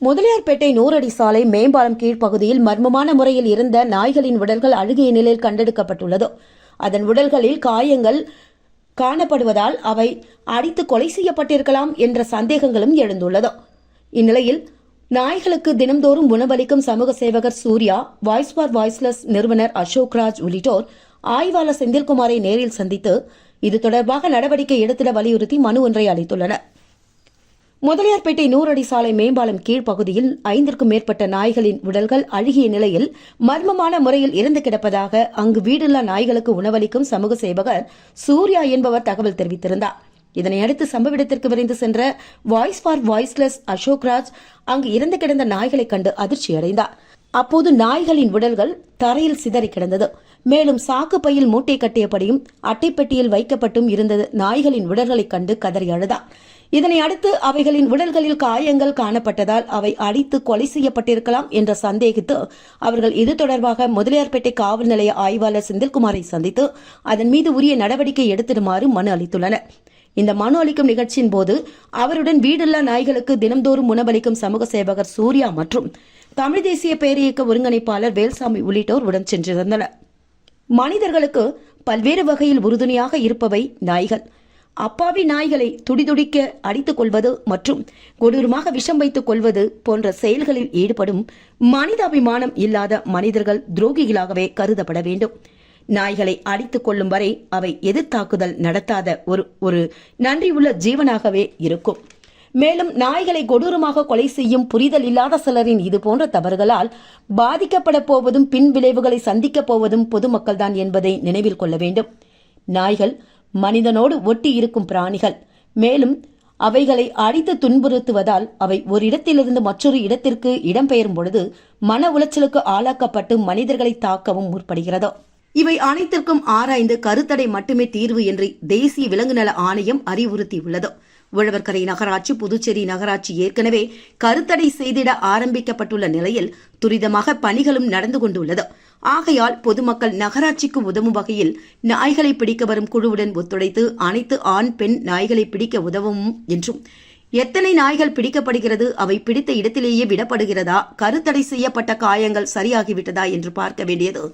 முதலியார்பேட்டை 100 அடி சாலை மேம்பாலம் கீழ்ப்பகுதியில் மர்மமான முறையில் இருந்த நாய்களின் உடல்கள் அழுகிய நிலையில் கண்டெடுக்கப்பட்டுள்ளது. அதன் உடல்களில் காயங்கள் காணப்படுவதால் அவை அடித்து கொலை செய்யப்பட்டிருக்கலாம் என்ற சந்தேகங்களும் எழுந்துள்ளது. இந்நிலையில் நாய்களுக்கு தினம்தோறும் உணவளிக்கும் சமூக சேவகர் சூர்யா, வாய்ஸ் ஃபார் வாய்ஸ்லெஸ் நிறுவனர் அசோக்ராஜ் உள்ளிட்டோர் ஆய்வாளர் செந்தில்குமாரை நேரில் சந்தித்து இது தொடர்பாக நடவடிக்கை எடுத்திட வலியுறுத்தி மனு ஒன்றை அளித்துள்ளனர். முதலியார்பேட்டை 100 அடி சாலை மேம்பாலம் கீழ்ப்பகுதியில் 5க்கும் மேற்பட்ட நாய்களின் உடல்கள் அழுகிய நிலையில் மர்மமான முறையில் இறந்து கிடப்பதாக அங்கு வீடுள்ள நாய்களுக்கு உணவளிக்கும் சமூக சேவகர் சூர்யா என்பவர் தகவல் தெரிவித்திருந்தார். இதனையடுத்து சம்பவ இடத்திற்கு விரைந்து சென்ற வாய்ஸ் ஃபார் வாய்ஸ்லெஸ் அசோக்ராஜ் அங்கு இறந்து கிடந்த நாய்களை கண்டு அதிர்ச்சியடைந்தார். அப்போது நாய்களின் உடல்கள் தரையில் சிதறி கிடந்தது. மேலும் சாக்கு பையில் மூட்டை கட்டியபடியும் அட்டைப்பெட்டியில் வைக்கப்பட்டும் இருந்த நாய்களின் உடல்களை கண்டு கதறி அழுதார். இதனை அடுத்து அவைகளின் உடல்களில் காயங்கள் காணப்பட்டதால் அவை அடித்து கொலை செய்யப்பட்டிருக்கலாம் என்று சந்தேகித்து அவர்கள் இது தொடர்பாக முதலியார்பேட்டை காவல் நிலைய ஆய்வாளர் செந்தில்குமாரை சந்தித்து அதன் மீது உரிய நடவடிக்கை எடுத்திடுமாறு மனு அளித்துள்ளனர். இந்த மனு அளிக்கும் நிகழ்ச்சியின் போது அவருடன் வீடுள்ள நாய்களுக்கு தினம்தோறும் உணவளிக்கும் சமூக சேவகர் சூர்யா மற்றும் தமிழ் தேசிய பேரியக்க ஒருங்கிணைப்பாளர் வேல்சாமி உள்ளிட்டோர் உடன் சென்றிருந்தனர். மனிதர்களுக்கு பல்வேறு வகையில் உறுதுணையாக இருப்பவை நாய்கள். அப்பாவி நாய்களை துடிதுடிக்க அடித்துக் கொள்வது மற்றும் கொடூரமாக விஷம் வைத்துக் கொள்வது போன்ற செயல்களில் ஈடுபடும் மனிதாபிமானம் இல்லாத மனிதர்கள் துரோகிகளாகவே கருதப்பட வேண்டும். நாய்களை அடித்துக் கொள்ளும் வரை அவை எதிர்த்தாக்குதல் நடத்தாத ஒரு நன்றியுள்ள ஜீவனாகவே இருக்கும். மேலும் நாய்களை கொடூரமாக கொலை செய்யும் புரிதல் இல்லாத சிலரின் இதுபோன்ற தவறுகளால் பாதிக்கப்பட போவதும் பின் விளைவுகளை சந்திக்கப் போவதும் பொதுமக்கள் தான் என்பதை நினைவில் கொள்ள வேண்டும். நாய்கள் மனிதனோடு ஒட்டி இருக்கும் பிராணிகள். மேலும் அவைகளை அடித்து துன்புறுத்துவதால் அவை ஒரு இடத்திலிருந்து மற்றொரு இடத்திற்கு இடம்பெயரும் பொழுது மன உளைச்சலுக்கு ஆளாக்கப்பட்டு மனிதர்களை தாக்கவும் முற்படுகிறது. இவை அனைத்திற்கும் ஆராய்ந்து கருத்தடை மட்டுமே தீர்வு என்று தேசிய விலங்கு நல ஆணையம் அறிவுறுத்தியுள்ளது. உழவர்கரை நகராட்சி, புதுச்சேரி நகராட்சி ஏற்கனவே கருத்தடை செய்திட ஆரம்பிக்கப்பட்டுள்ள நிலையில் துரிதமாக பணிகளும் நடந்து கொண்டுள்ளது. ஆகையால் பொதுமக்கள் நகராட்சிக்கு உதவும் வகையில் நாய்களை பிடிக்க வரும் குழுவுடன் ஒத்துழைத்து அனைத்து ஆண் பெண் நாய்களை பிடிக்க உதவும் என்றும், எத்தனை நாய்கள் பிடிக்கப்படுகிறது, அவை பிடித்த இடத்திலேயே விடப்படுகிறதா, கருத்தடை செய்யப்பட்ட காயங்கள் சரியாகிவிட்டதா என்று பார்க்க வேண்டியது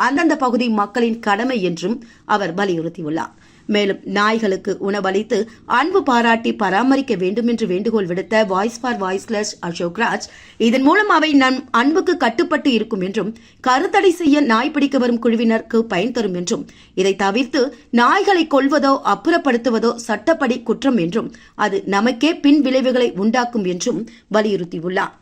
அந்தந்த பகுதி மக்களின் கடமை என்றும் அவர் வலியுறுத்தியுள்ளார். மேலும் நாய்களுக்கு உணவளித்து அன்பு பாராட்டி பராமரிக்க வேண்டும் என்று வேண்டுகோள் விடுத்த வாய்ஸ் ஃபார் வாய்ஸ்லெஸ் அசோக்ராஜ், இதன் மூலம் அவை நம் அன்புக்கு கட்டுப்பட்டு இருக்கும் என்றும், கருத்தடை செய்ய நாய் பிடிக்க வரும் குழுவினருக்கு பயன் தரும் என்றும், இதை தவிர்த்து நாய்களை கொல்வதோ அப்புறப்படுத்துவதோ சட்டப்படி குற்றம் என்றும் அது நமக்கே பின் விளைவுகளை உண்டாக்கும் என்றும் வலியுறுத்தியுள்ளார்.